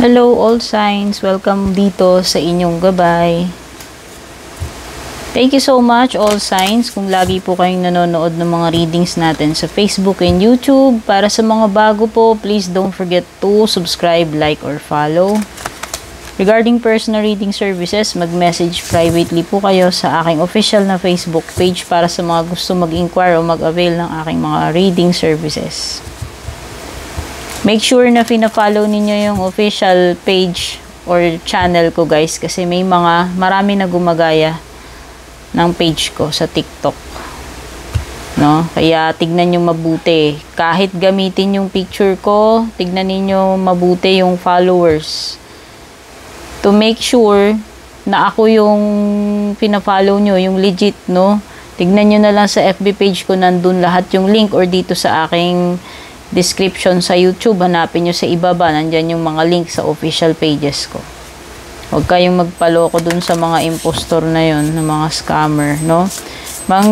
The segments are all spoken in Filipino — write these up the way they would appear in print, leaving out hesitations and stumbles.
Hello all signs, welcome dito sa inyong gabay. Thank you so much all signs kung lagi po kayong nanonood ng mga readings natin sa Facebook and YouTube. Para sa mga bago po, please don't forget to subscribe, like, or follow. Regarding personal reading services, mag-message privately po kayo sa aking official na Facebook page para sa mga gusto mag-inquire o mag-avail ng aking mga reading services. Make sure na fina-follow ninyo yung official page or channel ko guys kasi marami na gumagaya ng page ko sa TikTok. No? Kaya tignan nyo mabuti. Kahit gamitin yung picture ko, tignan niyo mabuti yung followers. To make sure na ako yung fina-follow nyo, yung legit, no? Tignan nyo na lang sa FB page ko, nandun lahat yung link or dito sa aking description sa YouTube, hanapin nyo sa ibaba, nandyan yung mga link sa official pages ko. Huwag kayong magpaloko dun sa mga impostor na yun, na mga scammer, no?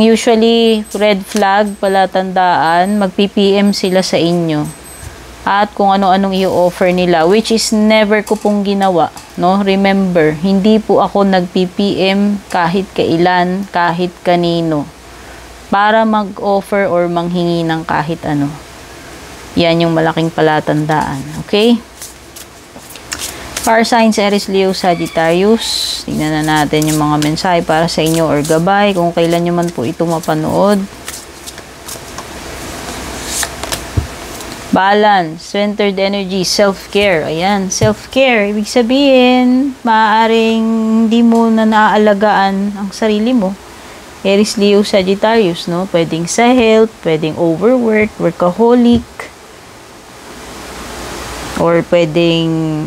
Usually, red flag, palatandaan, mag-PPM sila sa inyo. At kung ano-anong i-offer nila, which is never ko pong ginawa, no? Remember, hindi po ako nag-PPM kahit kailan, kahit kanino, para mag-offer or manghingi ng kahit ano. Yan yung malaking palatandaan. Okay? Fire signs, Aries, Leo, Sagittarius. Tingnan na natin yung mga mensahe para sa inyo or gabay. Kung kailan nyo man po ito mapanood. Balance, centered energy, self-care. Ayan, self-care. Ibig sabihin, maaaring hindi mo na naaalagaan ang sarili mo. Aries, Leo, Sagittarius, no? Pwedeng sa health, pwedeng overwork, workaholic, or pwedeng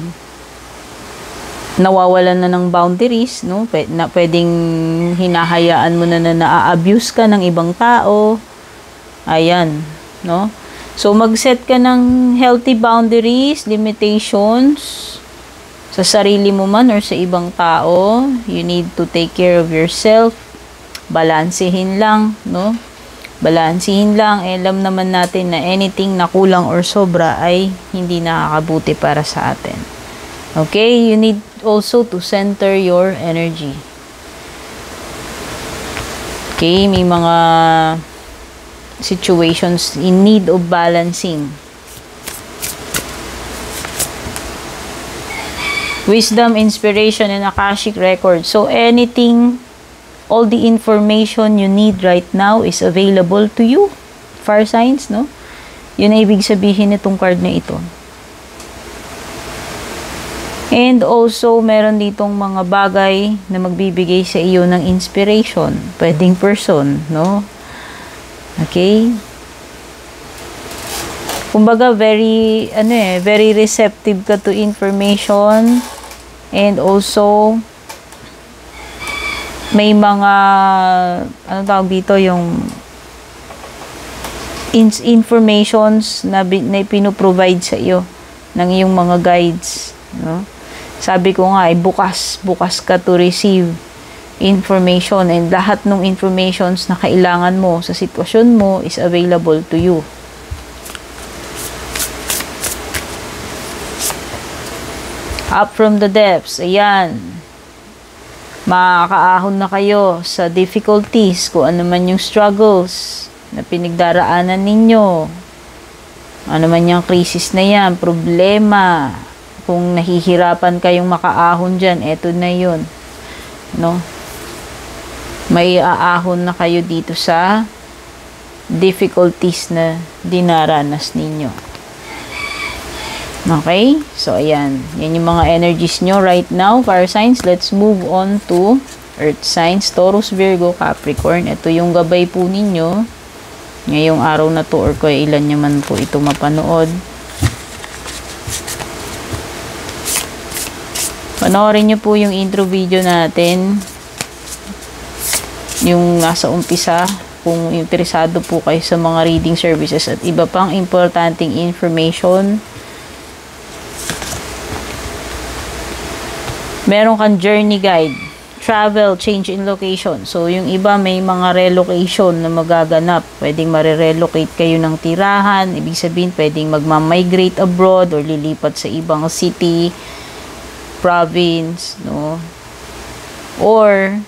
nawawalan na ng boundaries, no? Pwedeng hinahayaan mo na na-abuse ka ng ibang tao. Ayan, no? So, mag-set ka ng healthy boundaries, limitations sa sarili mo man or sa ibang tao. You need to take care of yourself. Balansehin lang, no? Balansehin lang. Alam naman natin na anything na kulang or sobra ay hindi nakakabuti para sa atin. Okay? You need also to center your energy. Okay? May mga situations in need of balancing. Wisdom, inspiration, and Akashic record. So, all the information you need right now is available to you. Fire signs, no? Yun ang ibig sabihin nitong card na ito. And also, meron ditong mga bagay na magbibigay sa iyo ng inspiration. Pwedeng person, no? Okay? Kumbaga, very receptive ka to information. And also, may mga, tawag dito, yung informations na pinoprovide sa iyo ng iyong mga guides, no? Sabi ko nga, bukas ka to receive information and lahat ng informations na kailangan mo sa sitwasyon mo is available to you. Up from the depths, ayan. Makakaahon na kayo sa difficulties, kung ano man yung struggles na pinagdaraanan ninyo. Ano man yung crisis na yan, problema. Kung nahihirapan kayong makaahon dyan, eto na yun. No? May aahon na kayo dito sa difficulties na dinaranas ninyo. Okay? So, ayan. Yan yung mga energies nyo right now. Fire signs, let's move on to Earth signs. Taurus, Virgo, Capricorn. Ito yung gabay po ninyo. Ngayong araw na to or kaya ilan nyo man po ito mapanood. Panoorin nyo po yung intro video natin. Yung nasa umpisa. Kung interesado po kayo sa mga reading services at iba pang importanteng information. Meron kang journey guide travel, change in location. So, yung iba may mga relocation na magaganap. Pwedeng marirelocate kayo ng tirahan. Ibig sabihin, pwedeng magmamigrate abroad or lilipat sa ibang city, province, no? Or,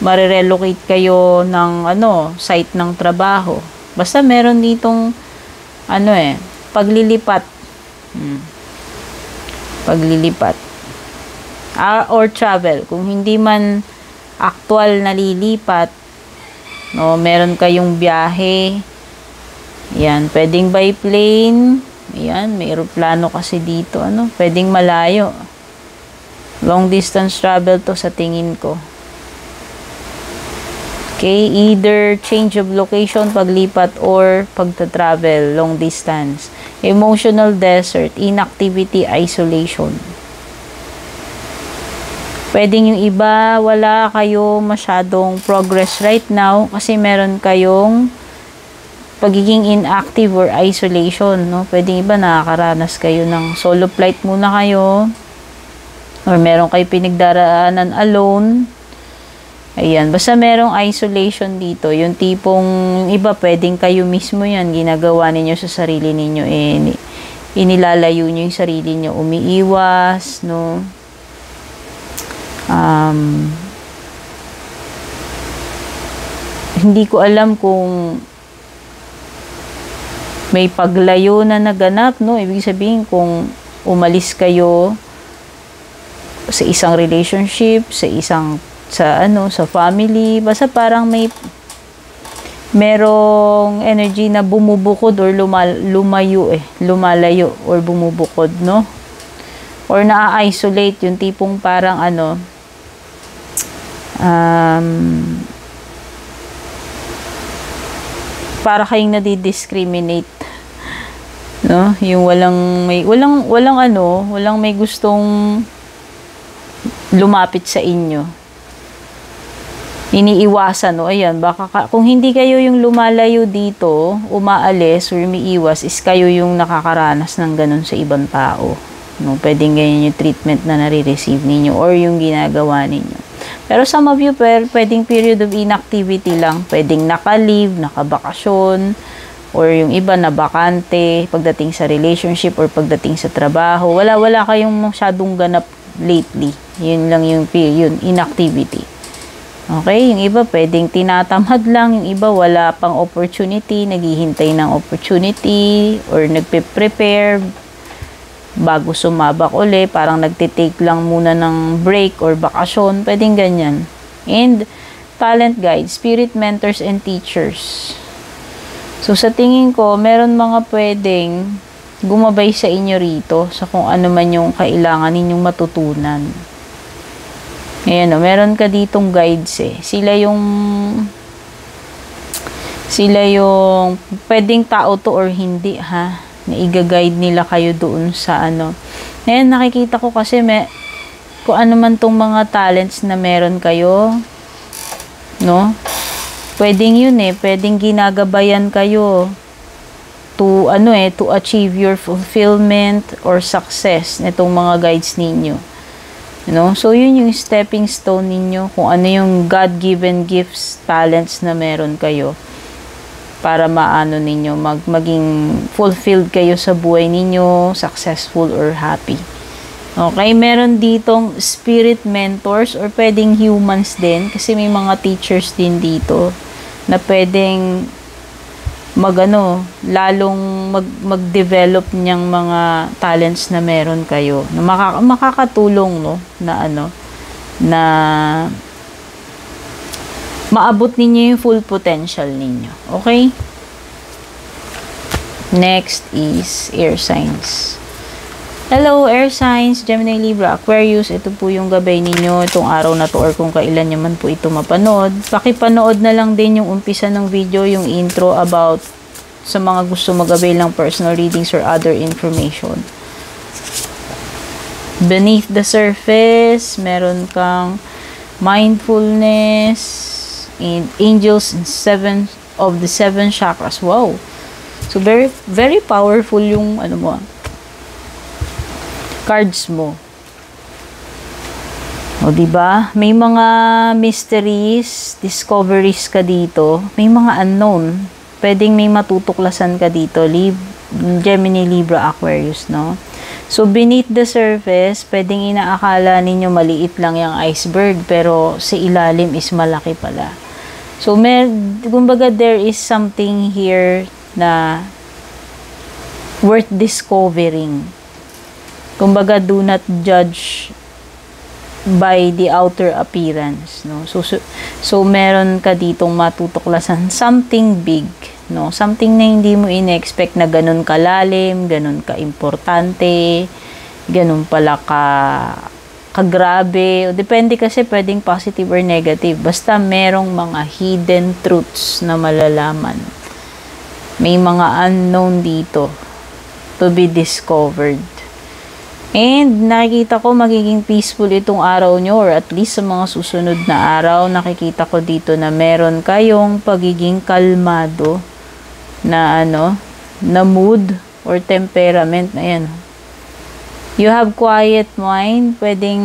marirelocate kayo ng, site ng trabaho. Basta meron ditong, paglilipat. Paglilipat. Or travel. Kung hindi man actual na lilipat, no, meron kayong biyahe. Yan, pwedeng by plane. Yan, may eroplano kasi dito, pwedeng malayo. Long distance travel to sa tingin ko. Okay, either change of location, paglipat, or pagta-travel, long distance. Emotional desert, inactivity, isolation. Pwedeng yung iba, wala kayo masyadong progress right now kasi meron kayong pagiging inactive or isolation, no? Pwedeng iba nakakaranas kayo ng solo flight muna kayo or meron kayo pinagdaraanan alone. Ayan, basta merong isolation dito. Yung tipong iba, pwedeng kayo mismo yan, ginagawa ninyo sa sarili ninyo, inilalayo nyo yung sarili nyo, umiiwas, no? Hindi ko alam kung may paglayo na naganap, no? Ibig sabihin kung umalis kayo sa isang relationship, sa family, basta parang merong energy na bumubukod or lumalayo or bumubukod, no? Or na-isolate, yung tipong parang para kayong nadi-discriminate, no? Yung walang may gustong lumapit sa inyo. Iniiwasan, no? Ayan, baka kung hindi kayo yung lumalayo dito, umaalis or umiiwas, is kayo yung nakakaranas ng ganun sa ibang tao, no? Pwedeng ganyan yung treatment na nare-receive ninyo or yung ginagawa ninyo. Pero some of you, pwedeng period of inactivity lang. Pwedeng naka-leave, naka-bakasyon, or yung iba na bakante pagdating sa relationship or pagdating sa trabaho. Wala kayong masyadong ganap lately. Yun lang yung period, inactivity. Okay? Yung iba, pwedeng tinatamad lang. Yung iba, wala pang opportunity, naghihintay ng opportunity, or nagpe-prepare bago sumabak uli, parang nagtitake lang muna ng break or bakasyon, pwedeng ganyan. And talent guides, spirit mentors, and teachers. So, sa tingin ko, meron mga pwedeng gumabay sa inyo rito sa kung ano man yung kailangan ninyong matutunan. Ayan, meron ka ditong guides Sila yung pwedeng tao to or hindi, ha? Na i-guide nila kayo doon sa Ngayon, nakikita ko kasi kung ano man tong mga talents na meron kayo, no? Pwedeng yun pwedeng ginagabayan kayo to achieve your fulfillment or success nitong mga guides ninyo. No? So, yun yung stepping stone ninyo kung ano yung God-given gifts, talents na meron kayo para ninyo maging fulfilled kayo sa buhay ninyo, successful or happy. Okay, meron ditong spirit mentors or pwedeng humans din kasi may mga teachers din dito na pwedeng lalong mag-develop niyang mga talents na meron kayo na makakatulong, no, na maabot ninyo yung full potential ninyo. Okay? Next is air signs. Hello, air signs, Gemini, Libra, Aquarius. Ito po yung gabay ninyo itong araw na to or kung kailan nyo man po ito mapanood. Pakipanood na lang din yung umpisa ng video, yung intro about sa mga gusto mag-avail ng personal readings or other information. Beneath the surface, meron kang mindfulness, and angels in 7 of the 7 chakras. Wow. So very very powerful yung cards mo. O, diba? May mga mysteries, discoveries ka dito. May mga unknown. Pwedeng may matutuklasan ka dito. Gemini, Libra, Aquarius, no? So, beneath the surface, pwedeng inaakala ninyo maliit lang yung iceberg, pero sa ilalim is malaki pala. So, kumbaga there is something here na worth discovering. Kumbaga, do not judge by the outer appearance, no? So meron ka ditong matutuklasan something big, no? Something na hindi mo in-expect na ganun kalalim, ganun ka-importante, ganun pala kagrabe. Depende kasi, pwedeng positive or negative. Basta merong mga hidden truths na malalaman. May mga unknown dito to be discovered. And nakikita ko magiging peaceful itong araw nyo, or at least sa mga susunod na araw, nakikita ko dito na meron kayong pagiging kalmado na na mood or temperament na yan. You have quiet mind, pwedeng,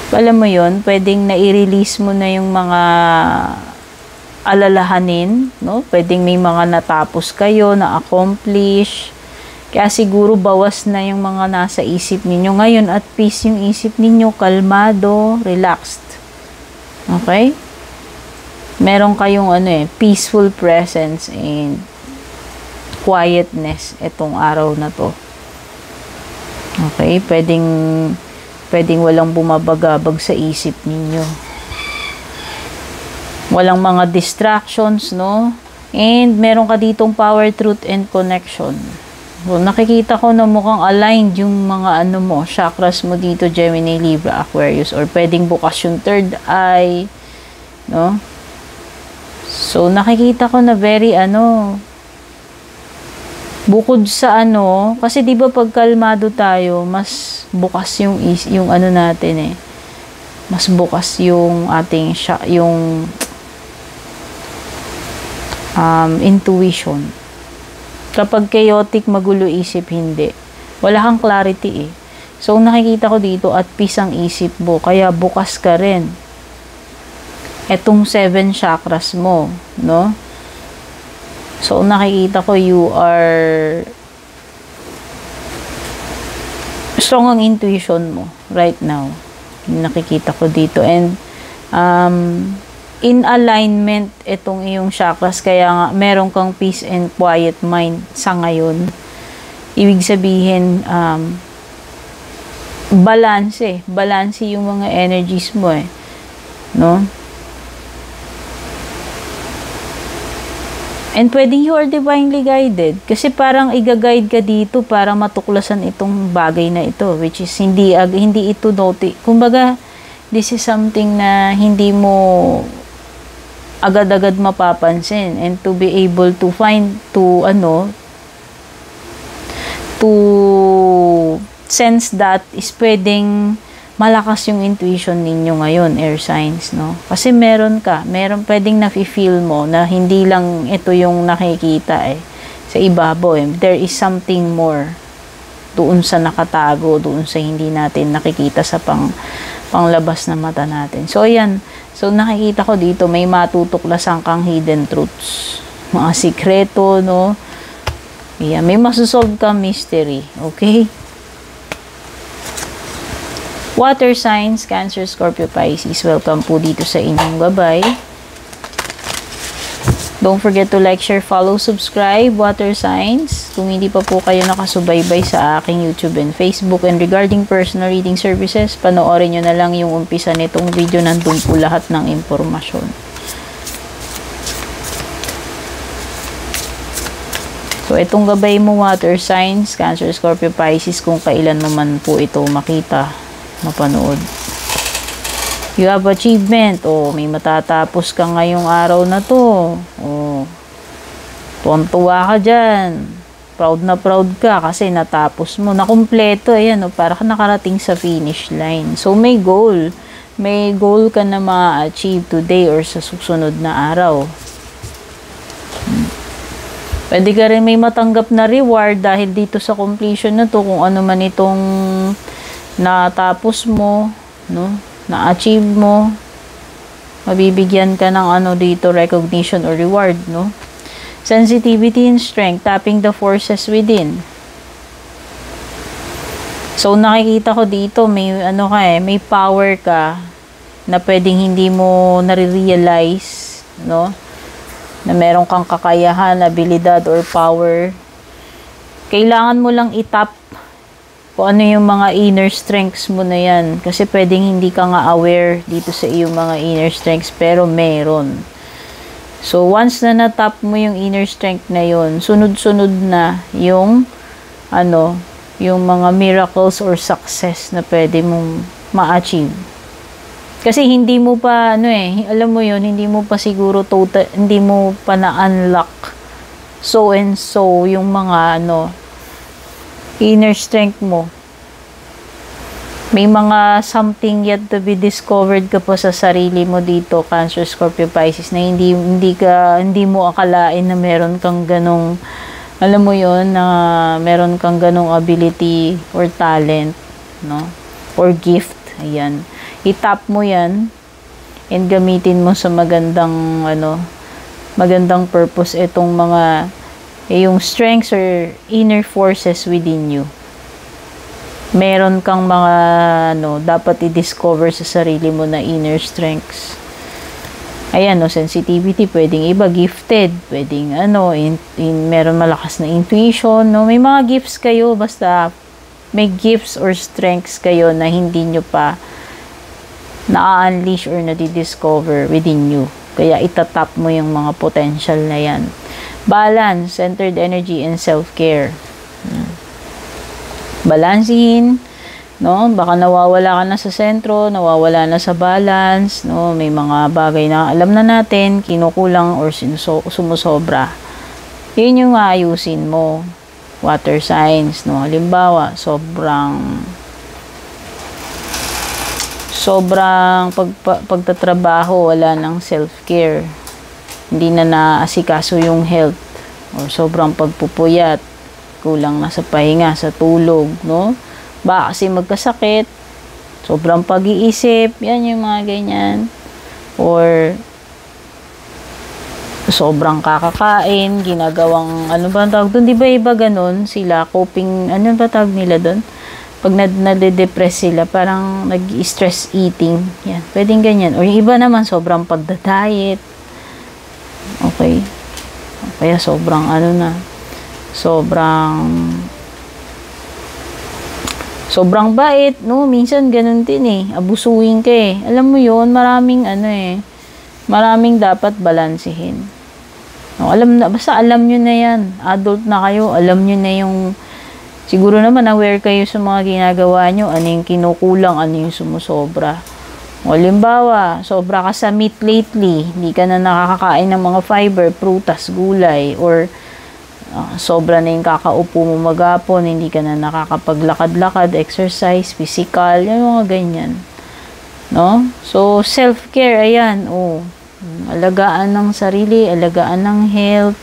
alam mo yon, pwedeng na-release mo na yung mga alalahanin, no? Pwedeng may mga natapos kayo, na-accomplish. Kaya siguro bawas na yung mga nasa isip ninyo. Ngayon, at peace yung isip ninyo, kalmado, relaxed. Okay? Meron kayong peaceful presence and quietness itong araw na to. Okay? Pwedeng walang bumabagabag sa isip ninyo. Walang mga distractions, no? And meron ka ditong power, truth, and connection. So, nakikita ko na mukhang aligned yung mga chakras mo dito, Gemini, Libra, Aquarius, or pwedeng bukas yung third eye, no? So, nakikita ko na very bukod sa kasi di ba pag kalmado tayo, mas bukas yung natin mas bukas yung ating intuition. Kapag chaotic, magulo isip, hindi. Wala kang clarity So, nakikita ko dito at peace ang isip mo. Kaya bukas ka rin. Etong 7 chakras mo, no? So, nakikita ko you are strong ang intuition mo right now. Nakikita ko dito. And, in alignment itong iyong chakras, kaya nga meron kang peace and quiet mind sa ngayon. Ibig sabihin, balance yung mga energies mo no? And pwedeng you are divinely guided, kasi parang i-guide ka dito para matuklasan itong bagay na ito, which is hindi ito kumbaga, this is something na hindi mo agad-agad mapapansin, and to be able to sense that is pwedeng malakas yung intuition ninyo ngayon, air signs, no? Kasi meron pwedeng nafe-feel mo na hindi lang ito yung nakikita sa ibabaw there is something more doon sa nakatago, doon sa hindi natin nakikita sa panglabas na mata natin. So, ayan. So, nakikita ko dito, may matutuklasan kang hidden truths. Mga sikreto, no? Ayan, may masosolve kang mystery. Okay? Water signs, Cancer, Scorpio, Pisces. Welcome po dito sa inyong gabay. Don't forget to like, share, follow, subscribe, water signs. Kung hindi pa po kayo nakasubaybay sa aking YouTube and Facebook. And regarding personal reading services, panoorin nyo na lang yung umpisa nitong video. Nandun po lahat ng impormasyon. So, itong gabay mo, water signs, Cancer, Scorpio, Pisces, kung kailan naman po ito makita, mapanood. You have achievement. May matatapos ka ngayong araw na to. Tuwan-tuwa ka dyan. Proud na proud ka kasi natapos mo. Nakumpleto. Ayan, para ka nakarating sa finish line. So, may goal. May goal ka na ma-achieve today or sa susunod na araw. Pwede ka rin may matanggap na reward dahil dito sa completion na to, kung ano man itong natapos mo, no? Na-achieve mo, mabibigyan ka ng ano dito, recognition or reward, no? Sensitivity and strength, tapping the forces within. So, nakikita ko dito, may ano ka may power ka na pwedeng hindi mo nare-realize, no? Na meron kang kakayahan, abilidad, or power. Kailangan mo lang itap kung ano yung mga inner strengths mo na yan. Kasi pwedeng hindi ka nga aware dito sa iyong mga inner strengths, pero meron. So, once na natap mo yung inner strength na yun, sunod-sunod na yung ano, yung mga miracles or success na pwede mong ma-achieve. Kasi hindi mo pa, alam mo yun, hindi mo pa siguro total, hindi mo pa na-unlock so and so yung mga, inner strength mo. May mga something yet to be discovered ka pa sa sarili mo dito, Cancer, Scorpio, Pisces, na hindi mo akalain na meron kang ganong, alam mo yun, na meron kang ganong ability or talent, no? Or gift. Ayan. I-tap mo yan and gamitin mo sa magandang, magandang purpose itong mga, yung strengths or inner forces within you. Meron kang mga, dapat i-discover sa sarili mo na inner strengths. Ayan, sensitivity, pwedeng iba, gifted, pwedeng, meron malakas na intuition, no? May mga gifts kayo, basta may gifts or strengths kayo na hindi nyo pa na-unleash or na-discover within you. Kaya itatap mo yung mga potential na yan. Balance, centered energy, and self-care. Balansin, no? Baka nawawala ka na sa sentro, nawawala na sa balance, no? May mga bagay na alam na natin, kinukulang or sumusobra. Yun yung aayusin mo. Water signs, no? Halimbawa, sobrang pagtatrabaho, wala ng self-care. Hindi na naasikaso yung health. Or sobrang pagpupuyat, kulang na sa pahinga, sa tulog, no? Baka kasi magkasakit, sobrang pag-iisip, yan yung mga ganyan. Or sobrang kakakain, ginagawang, ano ba ang tawag doon? Di ba iba ganun sila, coping, ano ba tawag nila doon? Pag nade-depress sila, parang nag-stress eating. Yan, pwedeng ganyan. Or yung iba naman, sobrang pagda-diet. Okay. Kaya sobrang sobrang bait, no? Minsan ganun din eh. Abusuin ka eh. Alam mo yun, maraming maraming dapat balansehin. No, basta alam nyo na yan. Adult na kayo, alam nyo na yung, siguro naman aware kayo sa mga ginagawa nyo, ano yung kinukulang, ano yung sumusobra. O, halimbawa, sobra ka sa meat lately, hindi ka na nakakakain ng mga fiber, prutas, gulay, or sobra na yung kakaupo mo maghapon, hindi ka na nakakapaglakad-lakad, exercise, physical, yung mga ganyan. No? So, self-care, ayan, alagaan ng sarili, alagaan ng health,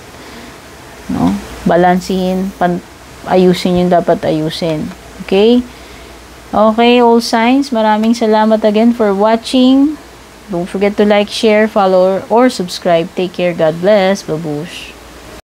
no? Balansihin, ayusin yung dapat ayusin. Okay? Okay, all signs, maraming salamat again for watching. Don't forget to like, share, follow, or subscribe. Take care. God bless. Babush.